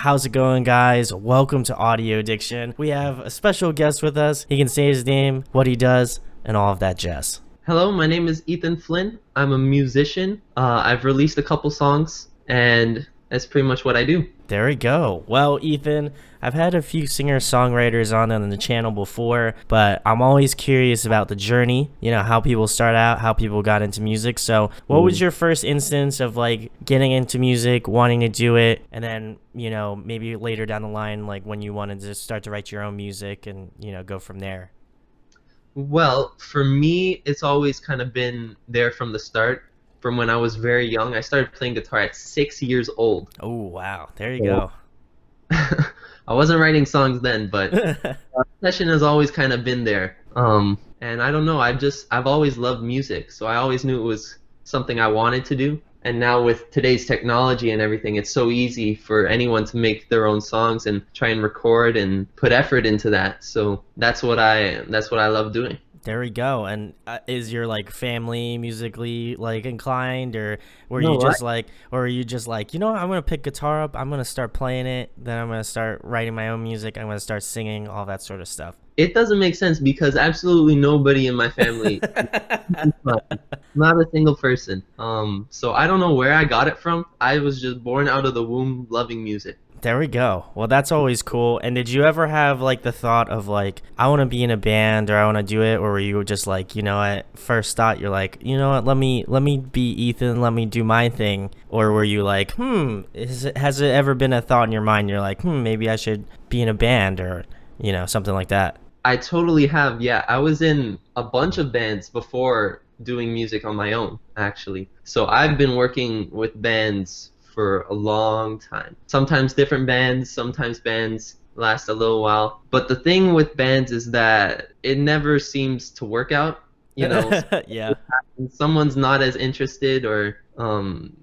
How's it going, guys? Welcome to Audio Addiction. We have a special guest with us. He can say his name, what he does, and all of that jazz. Hello, my name is Ethan Flynn. I'm a musician. I've released a couple songs, and that's pretty much what I do. There we go. Well, Ethan, I've had a few singer-songwriters on the channel before, but I'm always curious about the journey, how people start out, how people got into music. So what was your first instance of like getting into music, wanting to do it, and then, maybe later down the line, like when you wanted to start to write your own music and, go from there? Well, for me, it's always kind of been there from the start. From when I was very young, I started playing guitar at 6 years old. Oh, wow. There you go. I wasn't writing songs then, but passion has always kind of been there. And I don't know, I've always loved music, so I always knew it was something I wanted to do. And now with today's technology and everything, it's so easy for anyone to make their own songs and try and record and put effort into that. So that's what I love doing. There we go. And is your like family musically like inclined, or were you No, just like, or are you just like, I'm gonna pick guitar up, I'm gonna start playing it, then I'm gonna start writing my own music, I'm gonna start singing, all that sort of stuff? It doesn't make sense because absolutely nobody in my family, not a single person. So I don't know where I got it from. I was just born out of the womb loving music. There we go. Well, that's always cool. And did you ever have like the thought of like, I want to be in a band or I want to do it, or were you just like, at first thought you're like, let me be Ethan, let me do my thing, or were you like, has it ever been a thought in your mind? You're like, maybe I should be in a band, or something like that. I totally have, yeah. I was in a bunch of bands before doing music on my own, actually. So I've been working with bands for a long time. Sometimes different bands, sometimes bands last a little while. But the thing with bands is that it never seems to work out. Yeah. Someone's not as interested, or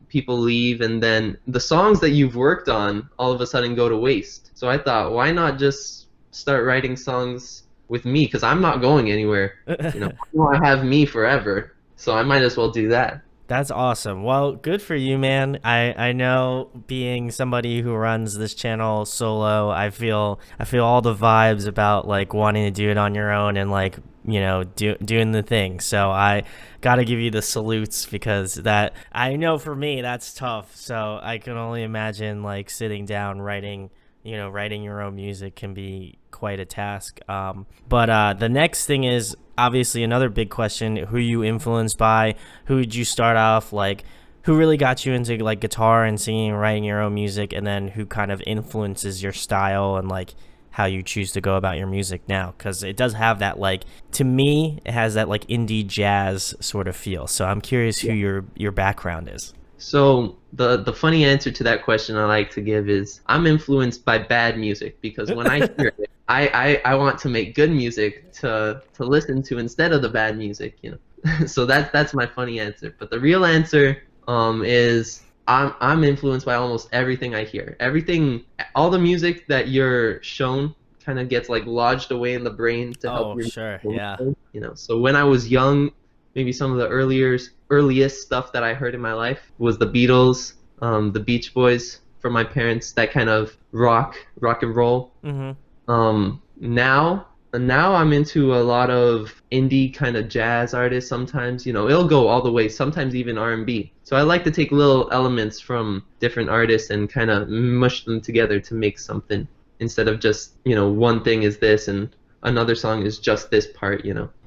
people leave, and then the songs that you've worked on all of a sudden go to waste. So I thought, why not just start writing songs with me, because I'm not going anywhere. I have me forever, so I might as well do that. That's awesome. Well, good for you, man. I know, being somebody who runs this channel solo, I feel all the vibes about like wanting to do it on your own and like, doing the thing. So I got to give you the salutes, because that, I know for me that's tough. So I can only imagine like sitting down writing your own music can be quite a task. But the next thing is obviously another big question: who you influenced by? Who did you start off like? Who really got you into like guitar and singing and writing your own music, and then who kind of influences your style and like how you choose to go about your music now? Because it does have that, like, to me it has that like indie jazz sort of feel. So I'm curious who your background is. So the funny answer to that question I like to give is I'm influenced by bad music, because when I hear it, I want to make good music to listen to instead of the bad music, So that's my funny answer. But the real answer is I'm influenced by almost everything I hear. All the music that you're shown kind of gets like lodged away in the brain to help you. Sure, yeah. So when I was young, maybe some of the earliest stuff that I heard in my life was the Beatles, the Beach Boys, from my parents, that kind of rock and roll. Now I'm into a lot of indie kind of jazz artists. Sometimes, it'll go all the way, sometimes even R&B. So I like to take little elements from different artists and kind of mush them together to make something, instead of just, one thing is this and another song is just this part.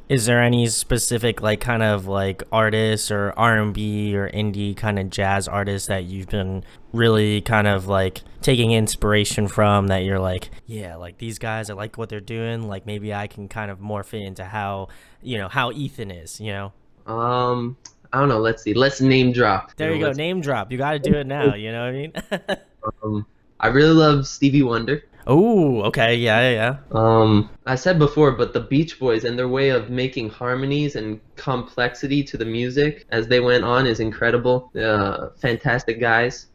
Is there any specific like kind of like artists or R&B or indie kind of jazz artists that you've been really kind of like taking inspiration from, that you're like, yeah, like these guys, I like what they're doing, like maybe I can kind of morph it into how Ethan is? I don't know, let's see, let's name drop. There you go, name drop. You got to do it now, you know what I mean? I really love Stevie Wonder. Oh, okay, yeah. I said before, but the Beach Boys and their way of making harmonies and complexity to the music as they went on is incredible. Fantastic guys.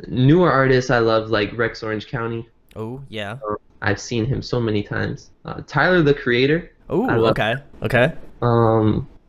Newer artists I love, like Rex Orange County. Oh, yeah. I've seen him so many times. Tyler, the Creator. Oh, okay.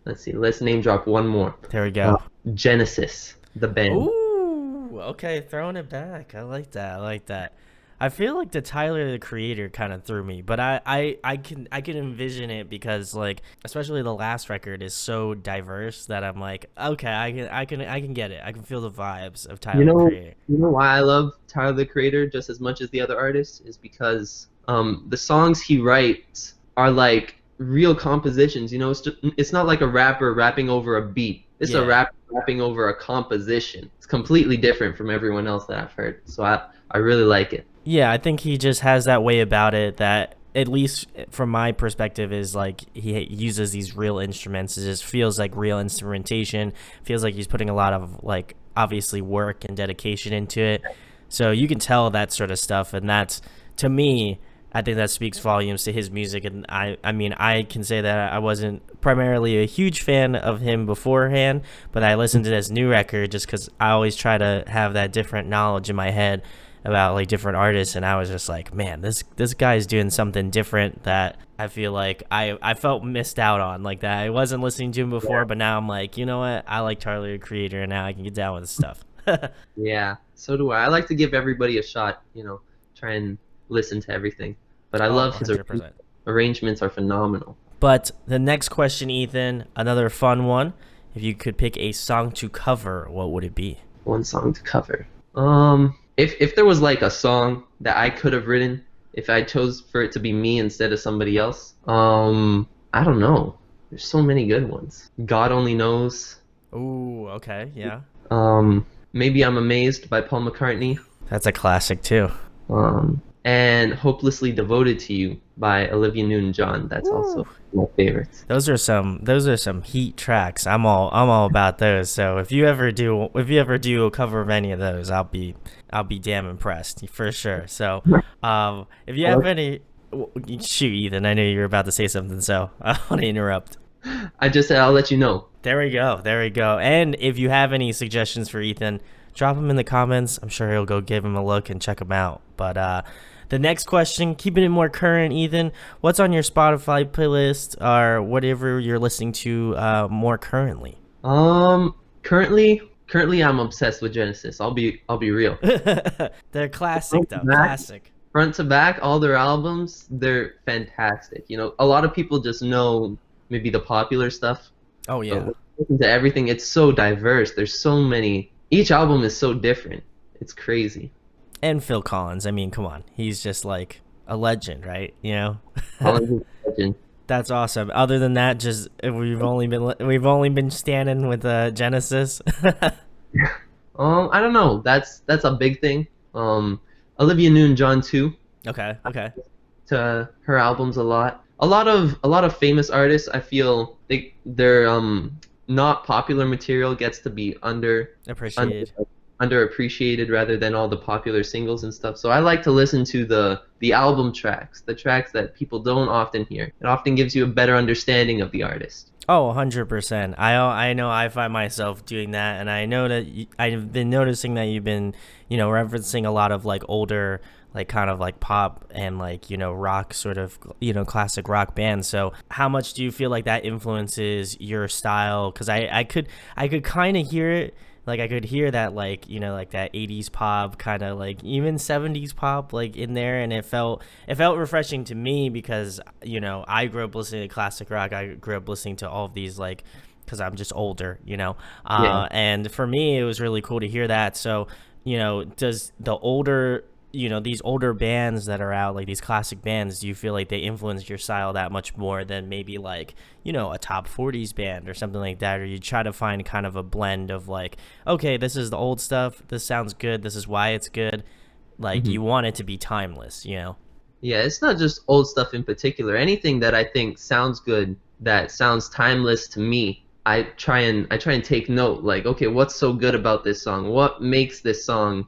Let's see, let's name drop one more. There we go. Genesis, the band. Ooh, okay, throwing it back. I like that. I like that. I feel like the Tyler the Creator kind of threw me, but I can envision it because like especially the last record is so diverse that I'm like, okay, I can get it. I can feel the vibes of You Tyler the know, Creator. you know why I love Tyler the Creator just as much as the other artists is because the songs he writes are like real compositions. You know, it's not like a rapper rapping over a beat. It's a Yeah. rapper rapping over a composition. It's completely different from everyone else that I've heard. So I really like it. Yeah, I think he just has that way about it that at least from my perspective is like he uses these real instruments. It just feels like real instrumentation. Feels like he's putting a lot of like obviously work and dedication into it. So you can tell that sort of stuff, and that's to me, I think that speaks volumes to his music. And I mean, I can say that I wasn't primarily a huge fan of him beforehand, but I listened to this new record just because I always try to have that different knowledge in my head about like different artists, and I was just like, man, this guy's doing something different that I feel like I felt missed out on, like that I wasn't listening to him before, but now I'm like, you know what, I like Tyler the Creator and now I can get down with his stuff. Yeah, so do I. I like to give everybody a shot, try and listen to everything. But I Oh, love his 100%. arrangements are phenomenal. But the next question, Ethan, another fun one. If you could pick a song to cover, what would it be? One song to cover. If there was like a song that I could have written, if I chose for it to be me instead of somebody else, I don't know. There's so many good ones. God Only Knows. Ooh, okay, yeah. Maybe I'm Amazed by Paul McCartney. That's a classic too. And Hopelessly Devoted to You by Olivia Newton-John. That's also my favorites. Those are some heat tracks. I'm all about those. So if you ever do a cover of any of those, I'll be damn impressed for sure. So if you have any, shoot, Ethan, I knew you were about to say something, so I want to interrupt. I just said I'll let you know. There we go. There we go. And if you have any suggestions for Ethan, drop them in the comments. I'm sure he'll go give him a look and check them out. But the next question, keeping it more current, Ethan, what's on your Spotify playlist or whatever you're listening to more currently? Currently I'm obsessed with Genesis. I'll be real. They're classic, Front to though. back, Classic. front to back, all their albums, they're fantastic. A lot of people just know maybe the popular stuff, Oh, but yeah. when you listen to everything, it's so diverse. There's so many. Each album is so different. It's crazy. And Phil Collins. I mean, come on. He's just like a legend, right? You know? Collins is a legend. That's awesome. Other than that, just we've only been standing with Genesis. I don't know. That's a big thing. Olivia Newton-John too. Okay. Okay. To her albums a lot. A lot of famous artists, I feel their not popular material gets to be Appreciated. underappreciated rather than all the popular singles and stuff. So I like to listen to the album tracks, the tracks that people don't often hear. It often gives you a better understanding of the artist. Oh, 100%. I know I find myself doing that, and I know that I've been noticing that you've been, referencing a lot of like older, like kind of like pop and like, rock sort of, classic rock bands. So how much do you feel like that influences your style? Because I could kind of hear it. Like I could hear that like, like that 80s pop kind of like even 70s pop like in there, and it felt refreshing to me because, I grew up listening to classic rock. I grew up listening to all of these like because I'm just older, Yeah. and for me it was really cool to hear that. So, does the older these older bands that are out, like these classic bands, do you feel like they influence your style that much more than maybe like, a top 40s band or something like that? Or you try to find kind of a blend of like, okay, this is the old stuff, this sounds good, this is why it's good. Like Mhm. you want it to be timeless? Yeah, it's not just old stuff in particular. Anything that I think sounds good, that sounds timeless to me, I try and take note. Like, okay, what's so good about this song? What makes this song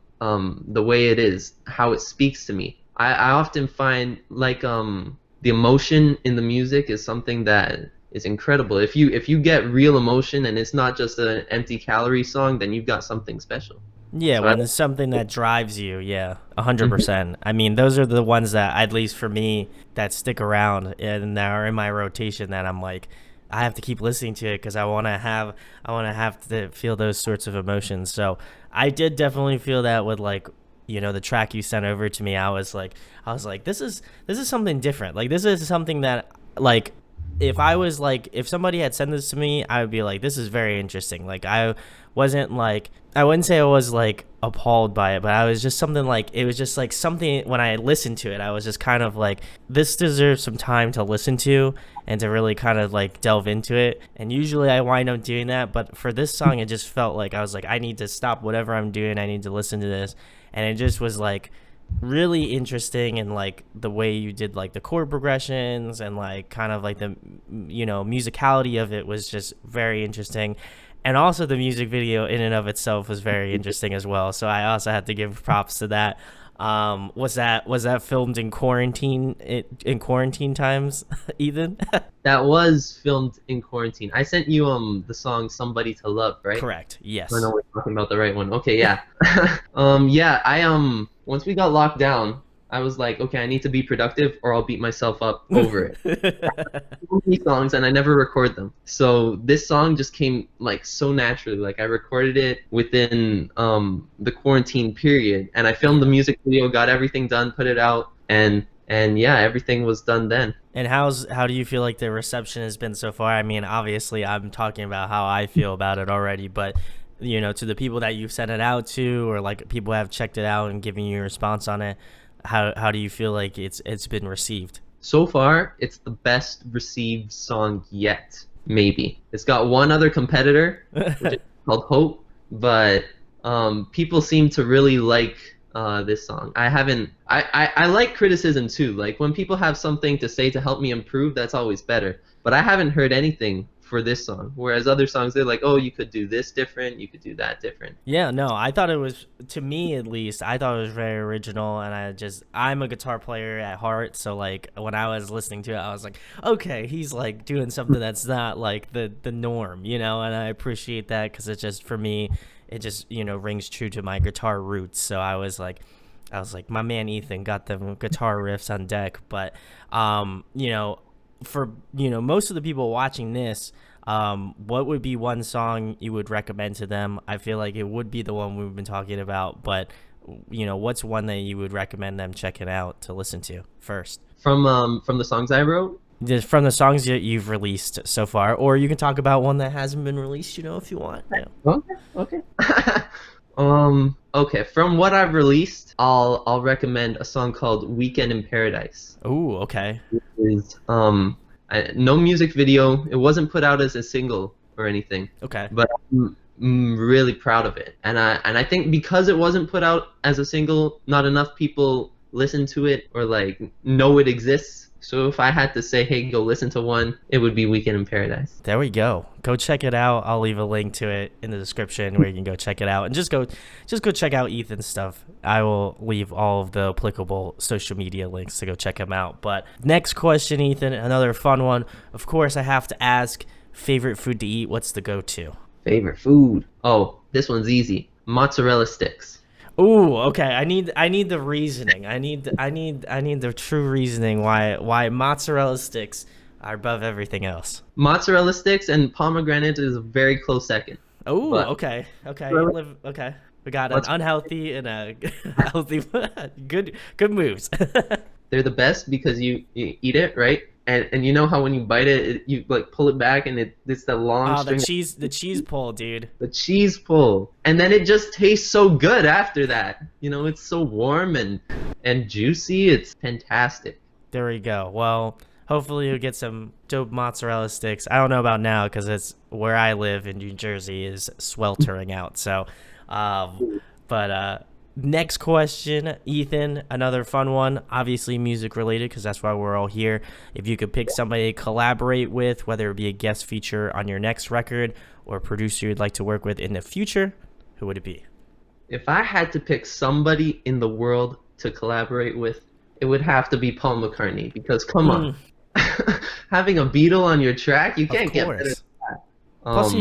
the way it is? How it speaks to me. I often find like the emotion in the music is something that is incredible. If you get real emotion and it's not just an empty calorie song, then you've got something special. Yeah, So I, when it's something that drives you, yeah, Mhm. 100%. I mean, those are the ones that, at least for me, that stick around and that are in my rotation that I'm like, I have to keep listening to it because I want to have to feel those sorts of emotions. So I did definitely feel that with like, the track you sent over to me. I was like, this is something different. Like this is something that like if I was like, if somebody had sent this to me, I would be like, this is very interesting. Like wasn't like I wouldn't say I was like appalled by it, but I was just something like, it was just like something when I listened to it, I was just kind of like, this deserves some time to listen to and to really kind of like delve into it. And usually I wind up doing that, but for this song, it just felt like I was like, I need to stop whatever I'm doing. I need to listen to this. And it just was like really interesting, and like the way you did like the chord progressions and like kind of like the musicality of it was just very interesting. And also the music video in and of itself was very interesting as well, so I also had to give props to that. Was that filmed in quarantine times, Ethan? That was filmed in quarantine. I sent you the song "Somebody to Love," right? Correct, I know yes. we're talking about the right one. Okay, yeah. Yeah, I once we got locked down, I was like, okay, I need to be productive or I'll beat myself up over it. So many songs and I never record them. So this song just came like so naturally. Like I recorded it within the quarantine period, and I filmed the Yeah. music video, got everything done, put it out, and yeah, everything was done then. And how do you feel like the reception has been so far? I mean, obviously, I'm talking about how I feel about it already, but to the people that you've sent it out to, or like people have checked it out and giving you a response on it, how do you feel like it's been received? So far, it's the best received song yet. Maybe it's got one other competitor, which is called Hope, but people seem to really like this song. I haven't. I like criticism too. Like when people have something to say to help me improve, that's always better. But I haven't heard anything for this song. Whereas other songs, they're like, oh, you could do this different, you could do that different. Yeah, no, I thought it was, to me at least, I thought it was very original, and I'm a guitar player at heart, so like when I was listening to it, I was like, okay, he's like doing something that's not like the norm, and I appreciate that because it just, for me, it just, rings true to my guitar roots. So I was like, my man Ethan got the guitar riffs on deck, but for most of the people watching this, what would be one song you would recommend to them? I feel like it would be the one we've been talking about, but what's one that you would recommend them checking out to listen to first? From the songs I wrote. Just from the songs that you've released so far, or you can talk about one that hasn't been released, if you want. Yeah. Okay, okay. Okay. From what I've released, I'll recommend a song called "Weekend in Paradise." Ooh, okay. Is no music video. It wasn't put out as a single or anything, Okay. but I'm really proud of it. And I think because it wasn't put out as a single, not enough people listen to it or like know it exists. So if I had to say, hey, go listen to one, it would be "Weekend in Paradise." There we go. Go check it out. I'll leave a link to it in the description where you can go check it out, and just go check out Ethan's stuff. I will leave all of the applicable social media links to go check him out. But next question, Ethan, another fun one. Of course, I have to ask, favorite food to eat. What's the go-to? Favorite food? Oh, this one's easy. Mozzarella sticks. Ooh, okay. I need the reasoning. I need the true reasoning why mozzarella sticks are above everything else. Mozzarella sticks and pomegranate is a very close second. Ooh, But okay, okay. mozzarella- Okay. We got an what's- unhealthy and a healthy. Good moves. they're the best because you eat it, right? And you know how when you bite it, you like pull it back and it's that long Oh, string. the cheese pull, dude. The cheese pull. And then it just tastes so good after that. It's so warm and juicy. It's fantastic. There we go. Well, hopefully you'll get some dope mozzarella sticks. I don't know about now because it's where I live in New Jersey is sweltering out. So, but next question, Ethan, another fun one, obviously music related because that's why we're all here. If you could pick somebody to collaborate with, whether it be a guest feature on your next record or a producer you'd like to work with in the future, who would it be? If I had to pick somebody in the world to collaborate with, it would have to be Paul McCartney because come on. Having a Beatle on your track, you can't get better than that. Plus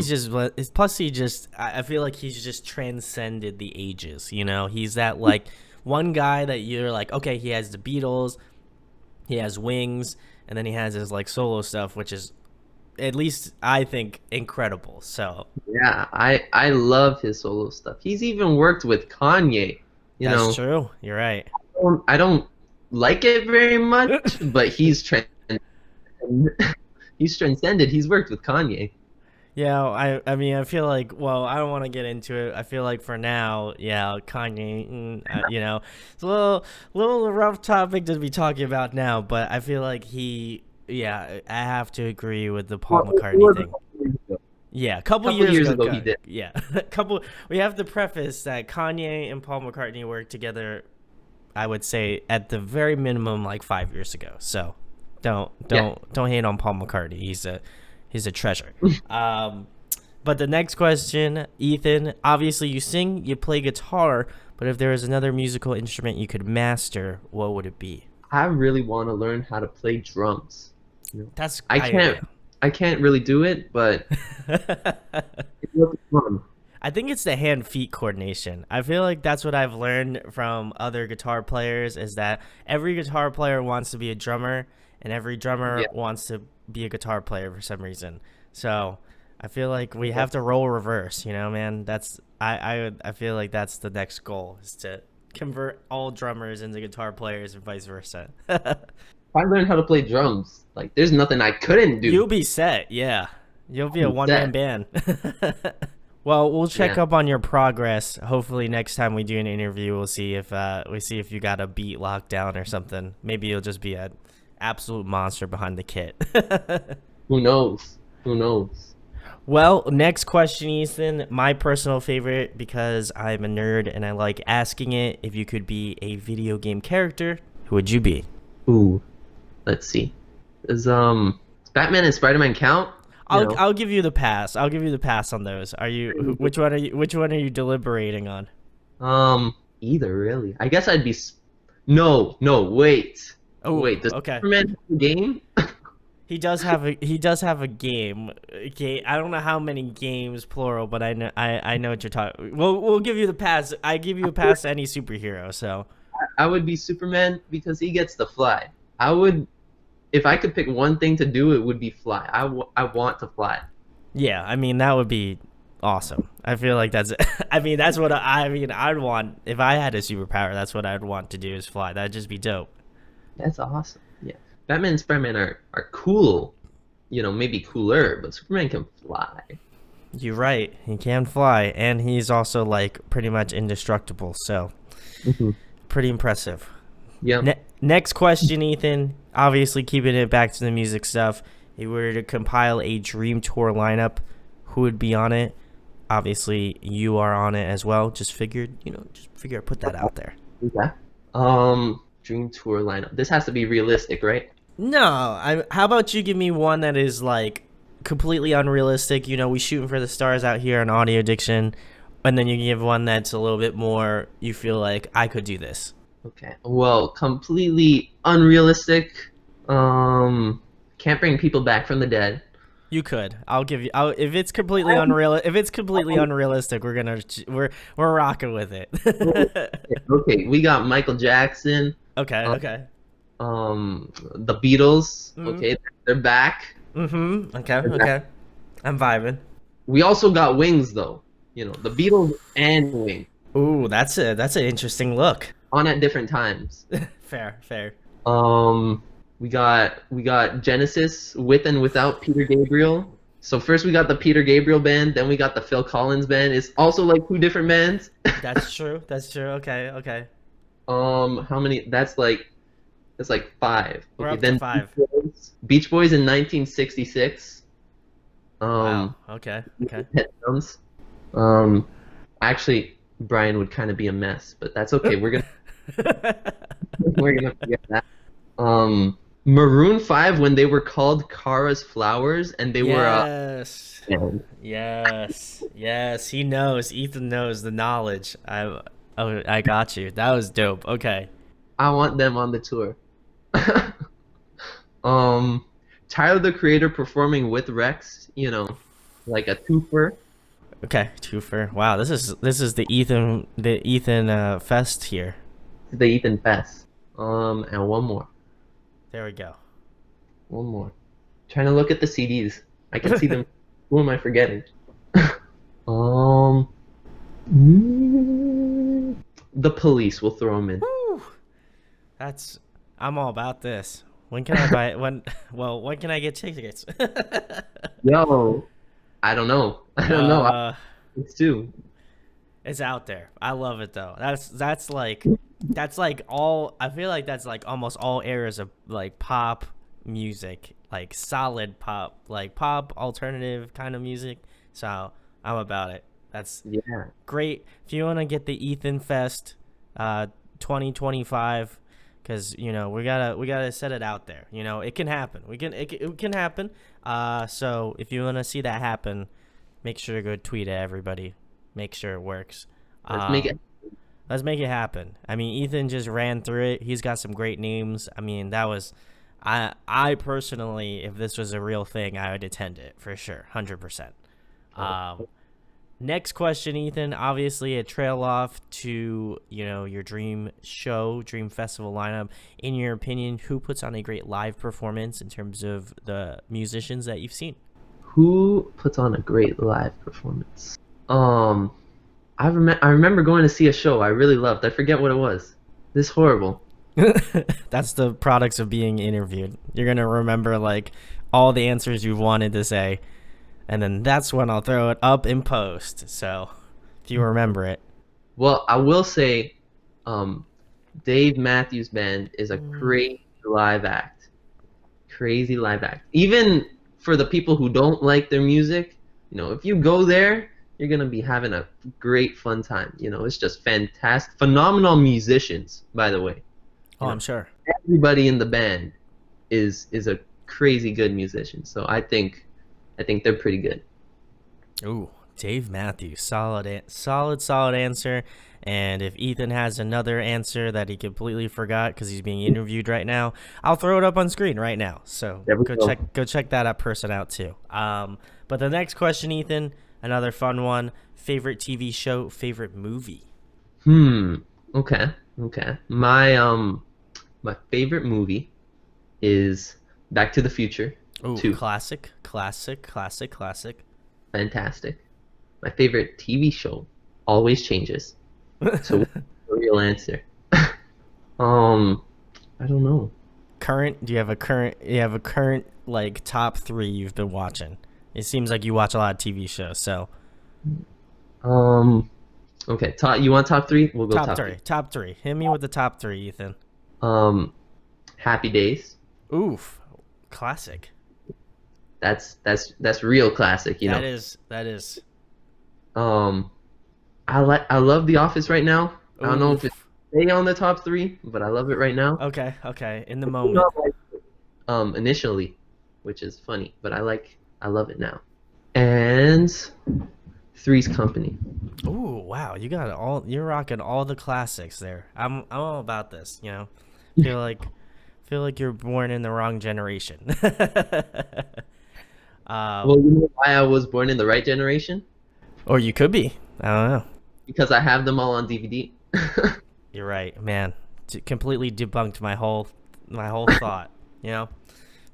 he just I feel like he's just transcended the ages, he's that like one guy that you're like, okay, he has the Beatles, he has Wings, and then he has his like solo stuff, which is at least I think, incredible. So Yeah, I love his solo stuff. He's even worked with Kanye. You that's know, true. You're right. I don't like it very much, but he's transcended. He's worked with Kanye. Yeah, I mean, I feel like, well, I don't want to get into it. I feel like for now, yeah, Kanye, it's a little rough topic to be talking about now, but I feel like yeah, I have to agree with the Paul Well, it McCartney was a thing. couple years ago. Yeah, a A couple couple years years ago, ago he did. yeah, we have to preface that Kanye and Paul McCartney worked together, I would say at the very minimum like 5 years ago. So don't Yeah. don't don't hate on Paul McCartney. He's a treasure. Um, but the next question, Ethan, obviously you sing, you play guitar, but if there was another musical instrument you could master, what would it be? I really want to learn how to play drums. You know, That's I I can't I can't really do it, but yeah. it looks fun. I think it's the hand-feet coordination. I feel like that's what I've learned from other guitar players is that every guitar player wants to be a drummer and every drummer Yeah. wants to be a guitar player for some reason. So I feel like we have to roll reverse, man. I feel like that's the next goal is to convert all drummers into guitar players and vice versa. If I learned how to play drums, like there's nothing I couldn't do. You'll be set, yeah. You'll be a I'm one-man set. band. Well, we'll check Yeah. up on your progress. Hopefully, next time we do an interview, we'll see if you got a beat locked down or something. Maybe you'll just be an absolute monster behind the kit. Who knows? Who knows? Well, next question, Ethan. My personal favorite because I'm a nerd and I like asking it. If you could be a video game character, who would you be? Ooh, let's see. Does Batman and Spider-Man count? You know, I'll give you the pass. I'll give you the pass on those. Which one are you deliberating on? either really. I guess I'd be. No, no, wait, Oh, wait. Does okay. Superman have a game? He does have a game. Okay, I don't know how many games plural, but I know what you're talking. We'll give you the pass. I give you a pass to any superhero. So I would be Superman because he gets to fly. I would, if I could pick one thing to do, it would be fly. I want to fly. yeah, I mean that would be awesome. I feel like that's. I mean that's what I'd want if I had a superpower. That's what I'd want to do is fly. That'd just be dope. That's awesome. Yeah, Batman and Spider-Man are cool. Maybe cooler, but Superman can fly. You're right. He can fly, and he's also like pretty much indestructible. So Hmm. pretty impressive. Yep. Next question, Ethan. Obviously, keeping it back to the music stuff. If you were to compile a dream tour lineup, who would be on it? Obviously, you are on it as well. Just figured I'd put that out there. Okay. Dream tour lineup. This has to be realistic, right? No, how about you give me one that is like completely unrealistic? We shooting for the stars out here on Audio Addiction, and then you give one that's a little bit more. You feel like I could do this. Okay. Well, completely unrealistic. Can't bring people back from the dead. You could. I'll give you. If it's completely unrealistic, we're rocking with it. Okay, we got Michael Jackson. Okay. Um, Okay. The Beatles. Mhm. Okay, they're back. Okay. Okay. I'm vibing. We also got Wings though. The Beatles and Wings Ooh, that's an interesting look. on at different times. Fair. Fair. We got Genesis with and without Peter Gabriel. So first we got the Peter Gabriel band, then we got the Phil Collins band. It's also like two different bands. That's true. That's true. Okay. Okay. How many? That's like five. We're Okay, up then to 5. Beach Boys in 1966. Wow. Okay. Okay. Pet Sounds. Actually, Brian would kind of be a mess, but that's okay. We're gonna forget that. Maroon 5 when they were called Kara's Flowers and they were Yes. band. Yes. Yes. He knows. Ethan knows the knowledge. I got you. That was dope. Okay. I want them on the tour. Tyler the Creator performing with Rex, like a twofer. Okay. Twofer. Wow. This is the Ethan fest here. The Ethan Fest. And one more. There we go. One more. Trying to look at the CDs. I can see them. Who am I forgetting? Um, mm, the Police will throw them in. Whew. That's I'm all about this. When can I buy when well, when can I get tickets? Yo, I don't know. I don't know. uh It's too. it's out there. I love it though. That's like all I feel like that's like almost all eras of like pop music, like solid pop, like pop alternative kind of music. So I'm about it. That's Yeah. great. If you want to get the Ethan Fest 2025, because we gotta set it out there. It can happen. It can happen. So if you want to see that happen, make sure to go tweet at everybody. Make sure it works. Let's make it. um let's make it happen. I mean, Ethan just ran through it. He's got some great names. I mean, that was I personally, if this was a real thing, I would attend it for sure, 100%. um Next question, Ethan. Obviously, a trail off to your dream show, dream festival lineup. In your opinion, who puts on a great live performance in terms of the musicians that you've seen? Who puts on a great live performance? I remember going to see a show I really loved. I forget what it was. This horrible. That's the products of being interviewed. You're gonna remember like all the answers you've wanted to say, and then that's when I'll throw it up in post. So if you remember it. Well, I will say, um, Dave Matthews Band is a Mm. crazy live act. Crazy live act. Even for the people who don't like their music, if you go there, you're gonna be having a great fun time. It's just fantastic. Phenomenal musicians, by the way. Oh, You I'm know, sure. everybody in the band is a crazy good musician. So I think they're pretty good. Ooh, Dave Matthews, solid answer. And if Ethan has another answer that he completely forgot because he's being interviewed right now, I'll throw it up on screen right now. So There we go go. check that person out too. But the next question, Ethan, another fun one. Favorite TV show, favorite movie? Hmm. Okay. Okay. My favorite movie is Back to the Future Ooh, 2. classic. Fantastic. My favorite TV show always changes. So what's the real answer? Um, I don't know. Current? Do you have a current? You have a current like top three you've been watching? It seems like you watch a lot of TV shows. So Um, okay. You want top three? We'll go top top three, three. top three. Hit me with the top three, Ethan. Um, Happy Days. Oof, classic. That's real classic, That is. Um, I love The Office right now. I don't know if it's Oof. stay on the top three, but I love it right now. Okay. In the It's moment. not like initially, which is funny, but I love it now. And Three's Company. Ooh, wow. You got all. You're rocking all the classics there. I'm all about this. Feel like feel like you're born in the wrong generation. Well, um, you know why I was born in the right generation? or you could be. I don't know. Because I have them all on DVD. You're right, man. Completely debunked my whole thought.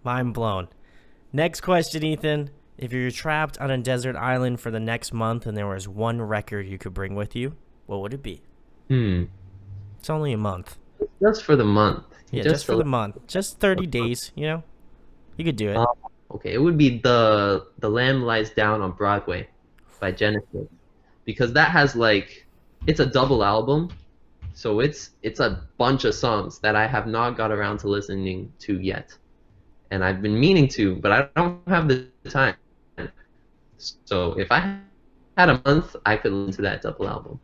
Mind blown. Next question, Ethan. If you're trapped on a desert island for the next month and there was one record you could bring with you, what would it be? Hmm. It's only a month. Just for the month. Yeah, just for the month. Just 30 days, You could do it. Um, okay, it would be the Lamb Lies Down on Broadway by Genesis, because that has it's a double album, so it's a bunch of songs that I have not got around to listening to yet, and I've been meaning to, but I don't have the time. So if I had a month, I could listen to that double album.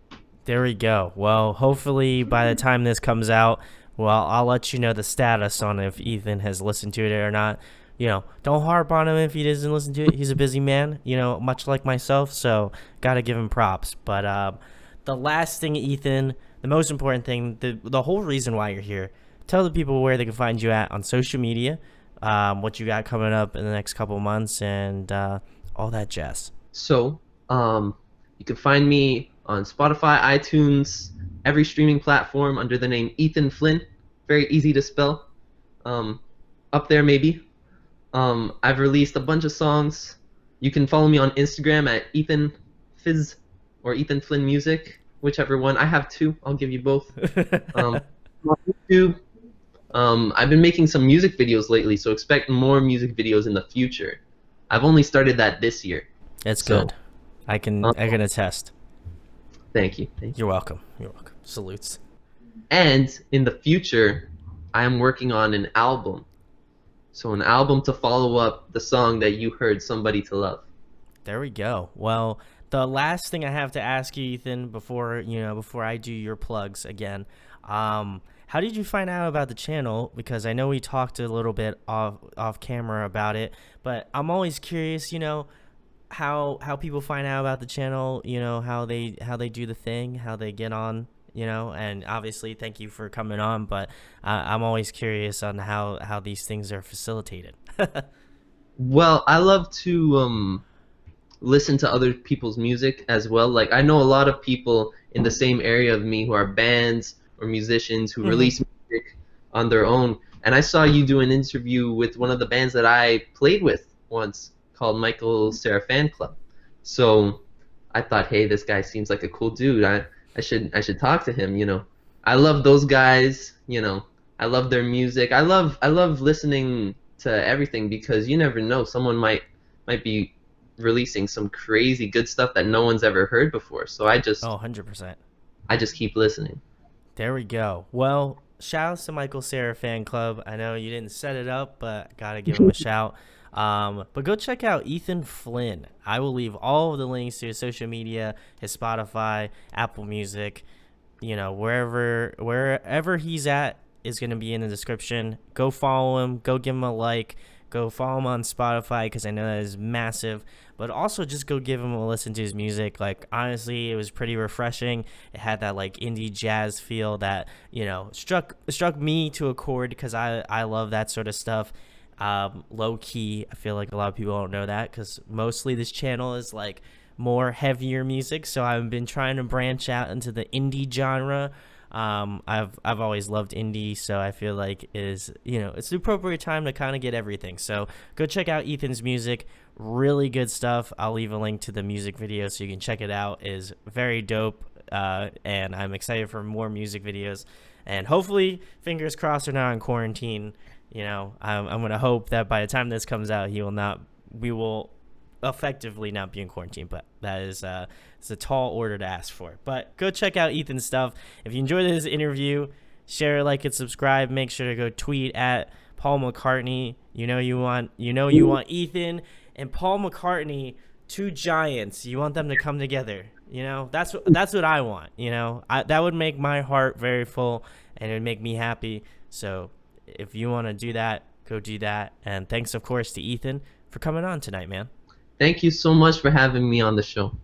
There we go. Well, hopefully by the time this comes out, well, I'll let you know the status on if Ethan has listened to it or not. Don't harp on him if he doesn't listen to it. He's a busy man, much like myself, so gotta give him props. But the last thing, Ethan, the most important thing, the whole reason why you're here, tell the people where they can find you at on social media, what you got coming up in the next couple months, and all that jazz. So, you can find me on Spotify, iTunes, every streaming platform under the name Ethan Flynn. Very easy to spell. Up there maybe. I've released a bunch of songs. You can follow me on Instagram at Ethan Fizz or Ethan Flynn Music, whichever one. I have two. I'll give you both. Um, on YouTube, I've been making some music videos lately, so expect more music videos in the future. I've only started that this year, It's so good. I can um, I can attest. thank you, thank You're you. welcome. You're welcome. Salutes. And in the future, I am working on an album. So an album to follow up the song that you heard, Somebody to Love. There we go. Well, the last thing I have to ask you, Ethan, before I do your plugs again, how did you find out about the channel? Because I know we talked a little bit off camera about it, but I'm always curious, how people find out about the channel, how they do the thing, how they get on, and obviously thank you for coming on, but I'm always curious on how these things are facilitated. Well, I love to listen to other people's music as well. Like I know a lot of people in the same area of me who are bands or musicians who Hmm. release music on their own. And I saw you do an interview with one of the bands that I played with once called Michael Sarah Fan Club. So I thought, hey, this guy seems like a cool dude. I should talk to him, you know. I love those guys, you know. I love their music. I love listening to everything because you never know, someone might be releasing some crazy good stuff that no one's ever heard before. So I Oh, just 100%. I just keep listening. There we go. Well, shout outs to Michael Sarah Fan Club. I know you didn't set it up, but gotta give him a shout. But go check out Ethan Flynn. I will leave all of the links to his social media, his Spotify, Apple Music, wherever he's at is gonna be in the description. Go follow him. Go give him a like. Go follow him on Spotify because I know that is massive. But also just go give him a listen to his music. Like honestly, it was pretty refreshing. It had that like indie jazz feel that struck me to a chord because I love that sort of stuff. Low key, I feel like a lot of people don't know that because mostly this channel is like more heavier music. So I've been trying to branch out into the indie genre. I've always loved indie, so I feel like it's the appropriate time to kind of get everything. So go check out Ethan's music, really good stuff. I'll leave a link to the music video so you can check it out. It is very dope, and I'm excited for more music videos. And hopefully, fingers crossed, we're not in quarantine. I'm gonna hope that by the time this comes out, we will effectively not be in quarantine, but that is it's a tall order to ask for. But go check out Ethan's stuff. If you enjoyed this interview, share, like, and subscribe. Make sure to go tweet at Paul McCartney. You want Ethan and Paul McCartney, two giants. You want them to come together. That's what I want. That would make my heart very full and it would make me happy. So if you want to do that, go do that. And thanks, of course, to Ethan for coming on tonight, man. Thank you so much for having me on the show.